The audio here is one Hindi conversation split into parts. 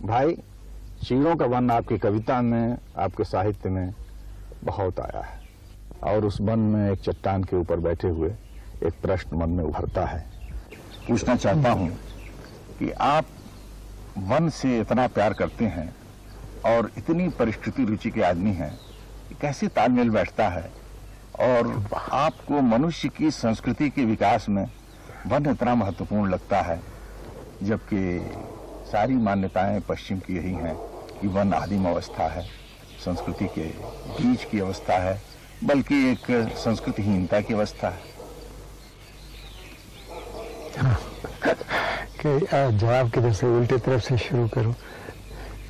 भाई, चीड़ों का वन आपकी कविता में, आपके साहित्य में बहुत आया है, और उस वन में एक चट्टान के ऊपर बैठे हुए एक प्रश्न मन में उभरता है। पूछना चाहता हूं कि आप वन से इतना प्यार करते हैं और इतनी परिस्थिति रुचि के आदमी हैं, कैसे तालमेल बैठता है और आपको मनुष्य की संस्कृति के विकास में वन इतना महत्वपूर्ण लगता है, जबकि सारी मान्यताएं पश्चिम की यही हैं कि वन आदिम अवस्था है, संस्कृति के बीच की अवस्था है, बल्कि एक संस्कृतिहीनता की अवस्था है। जवाब किधर से, उल्टी तरफ से शुरू करूं?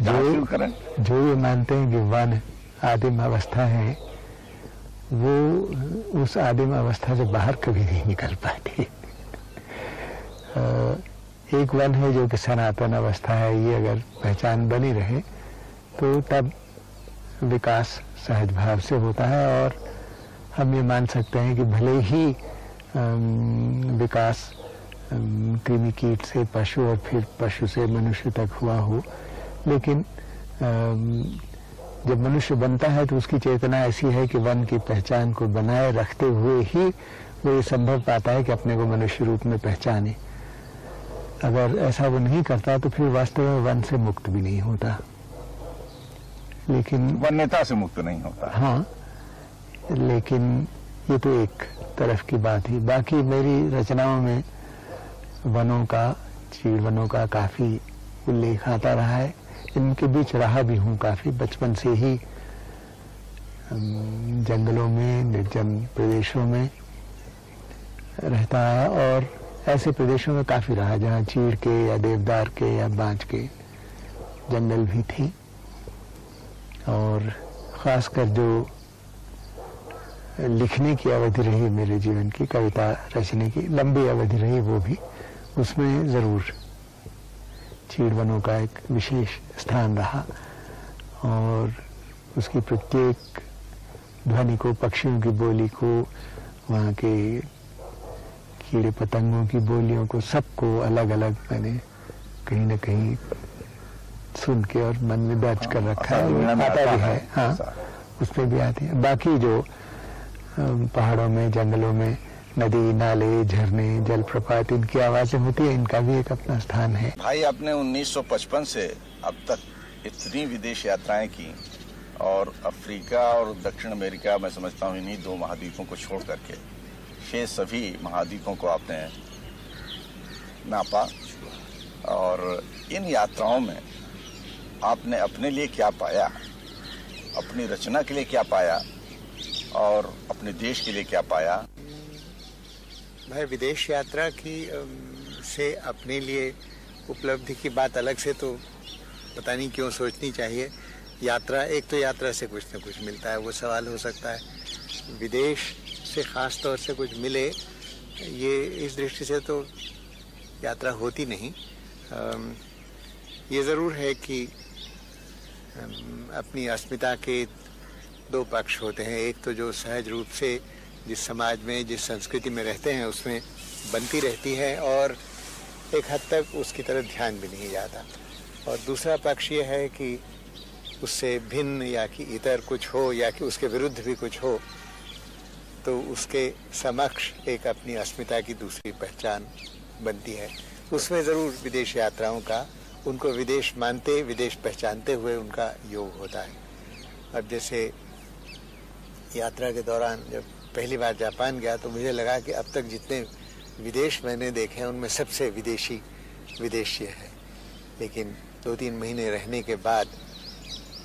जो ये मानते हैं कि वन आदिम अवस्था है, वो उस आदिम अवस्था से बाहर कभी नहीं निकल पाते। एक वन है जो कि सनातन अवस्था है, ये अगर पहचान बनी रहे तो तब विकास सहज भाव से होता है, और हम ये मान सकते हैं कि भले ही विकास कृमि कीट से पशु और फिर पशु से मनुष्य तक हुआ हो, लेकिन जब मनुष्य बनता है तो उसकी चेतना ऐसी है कि वन की पहचान को बनाए रखते हुए ही वो ये संभव पाता है कि अपने को मनुष्य रूप में पहचाने। अगर ऐसा वो नहीं करता तो फिर वास्तव में वन से मुक्त भी नहीं होता, लेकिन वन्यता से मुक्त नहीं होता। हाँ, लेकिन ये तो एक तरफ की बात ही। बाकी मेरी रचनाओं में वनों का, चीड़ वनों का काफी उल्लेख आता रहा है। इनके बीच रहा भी हूँ काफी, बचपन से ही जंगलों में, निर्जन प्रदेशों में रहता है, और ऐसे प्रदेशों में काफी रहा जहाँ चीड़ के या देवदार के या बांज के जंगल भी थी। और खासकर जो लिखने की अवधि रही मेरे जीवन की, कविता रचने की लंबी अवधि रही, वो भी उसमें जरूर चीड़ वनों का एक विशेष स्थान रहा, और उसकी प्रत्येक ध्वनि को, पक्षियों की बोली को, वहाँ के कीड़े पतंगों की बोलियों को, सबको अलग अलग मैंने कहीं न कहीं सुन के और मन में दर्ज कर रखा है। आता भी है, हाँ, उसमें भी आती है। बाकी जो पहाड़ों में, जंगलों में नदी, नाले, झरने, जलप्रपात, इनकी आवाजें होती है, इनका भी एक अपना स्थान है। भाई, आपने 1955 से अब तक इतनी विदेश यात्राएं की, और अफ्रीका और दक्षिण अमेरिका, मैं समझता हूँ इन्हीं दो महाद्वीपों को छोड़ करके शेष सभी महाद्वीपों को आपने नापा, और इन यात्राओं में आपने अपने लिए क्या पाया, अपनी रचना के लिए क्या पाया, और अपने देश के लिए क्या पाया? भाई, विदेश यात्रा की से अपने लिए उपलब्धि की बात अलग से तो पता नहीं क्यों सोचनी चाहिए। यात्रा, एक तो यात्रा से कुछ न कुछ मिलता है, वो सवाल हो सकता है। विदेश से ख़ास तौर से कुछ मिले, ये इस दृष्टि से तो यात्रा होती नहीं। ये ज़रूर है कि अपनी अस्मिता के दो पक्ष होते हैं। एक तो जो सहज रूप से जिस समाज में, जिस संस्कृति में रहते हैं उसमें बनती रहती है, और एक हद तक उसकी तरफ ध्यान भी नहीं जाता। और दूसरा पक्ष ये है कि उससे भिन्न या कि इतर कुछ हो, या कि उसके विरुद्ध भी कुछ हो, तो उसके समक्ष एक अपनी अस्मिता की दूसरी पहचान बनती है। उसमें ज़रूर विदेश यात्राओं का, उनको विदेश मानते, विदेश पहचानते हुए उनका योग होता है। अब जैसे यात्रा के दौरान जब पहली बार जापान गया तो मुझे लगा कि अब तक जितने विदेश मैंने देखे हैं उनमें सबसे विदेशी विदेश ये है। लेकिन 2-3 महीने रहने के बाद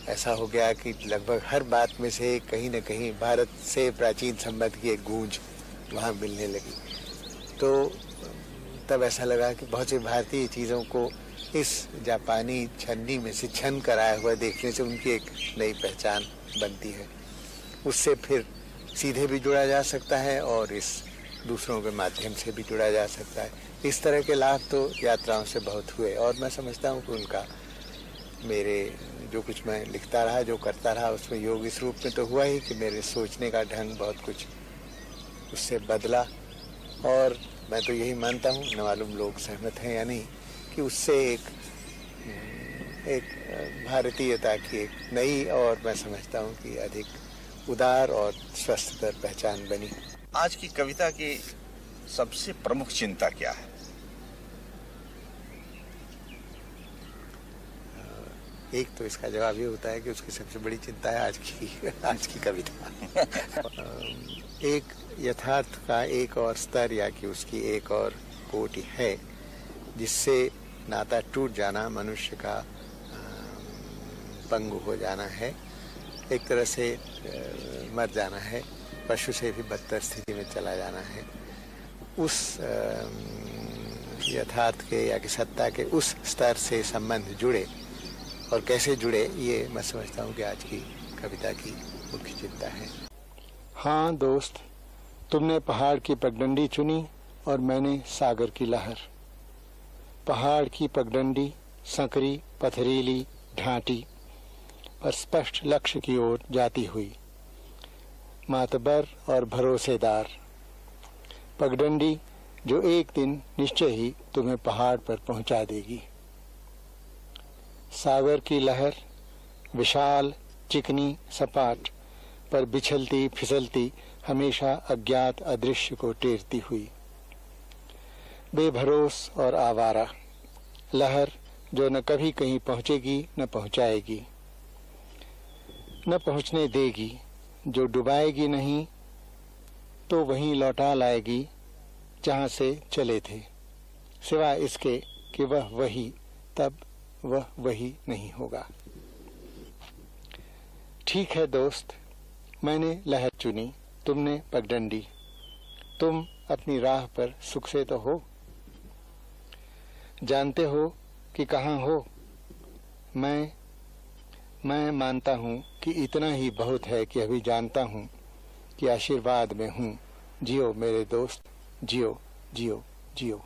ऐसा हो गया कि लगभग हर बात में से कहीं न कहीं भारत से प्राचीन संबंध की एक गूंज वहाँ मिलने लगी। तो तब ऐसा लगा कि बहुत सी भारतीय चीज़ों को इस जापानी छन्नी में से छन कर आया हुआ देखने से उनकी एक नई पहचान बनती है। उससे फिर सीधे भी जुड़ा जा सकता है और इस दूसरों के माध्यम से भी जुड़ा जा सकता है। इस तरह के लाभ तो यात्राओं से बहुत हुए, और मैं समझता हूँ कि उनका मेरे जो कुछ मैं लिखता रहा, जो करता रहा, उसमें योग इस रूप में तो हुआ ही कि मेरे सोचने का ढंग बहुत कुछ उससे बदला। और मैं तो यही मानता हूँ, न मालूम लोग सहमत हैं या नहीं, कि उससे एक भारतीयता की एक नई और मैं समझता हूँ कि अधिक उदार और स्वस्थतर पहचान बनी। आज की कविता की सबसे प्रमुख चिंता क्या है? एक तो इसका जवाब ये होता है कि उसकी सबसे बड़ी चिंता है आज की कविता। एक यथार्थ का एक और स्तर या कि उसकी एक और कोटि है जिससे नाता टूट जाना मनुष्य का पंगु हो जाना है, एक तरह से मर जाना है, पशु से भी बदतर स्थिति में चला जाना है। उस यथार्थ के या कि सत्ता के उस स्तर से संबंध जुड़े और कैसे जुड़े, ये मैं समझता हूँ कि आज की कविता की मुख्य चिंता है। हाँ दोस्त, तुमने पहाड़ की पगडंडी चुनी और मैंने सागर की लहर। पहाड़ की पगडंडी संकरी, पथरीली, ढांटी पर स्पष्ट लक्ष्य की ओर जाती हुई, मातबर और भरोसेदार पगडंडी जो एक दिन निश्चय ही तुम्हें पहाड़ पर पहुंचा देगी। सागर की लहर विशाल, चिकनी, सपाट पर बिछलती फिसलती हमेशा अज्ञात अदृश्य को टेरती हुई, बेभरोस और आवारा लहर जो न कभी कहीं पहुंचेगी न पहुंचाएगी, न पहुंचने देगी, जो डुबाएगी नहीं तो वहीं लौटा लाएगी जहां से चले थे, सिवाय इसके कि वह वही तब वह वही नहीं होगा। ठीक है दोस्त, मैंने लहर चुनी, तुमने पगडंडी। तुम अपनी राह पर सुख से तो हो, जानते हो कि कहाँ हो। मैं मानता हूँ कि इतना ही बहुत है कि अभी जानता हूँ कि आशीर्वाद में हूँ। जियो मेरे दोस्त, जियो जियो जियो।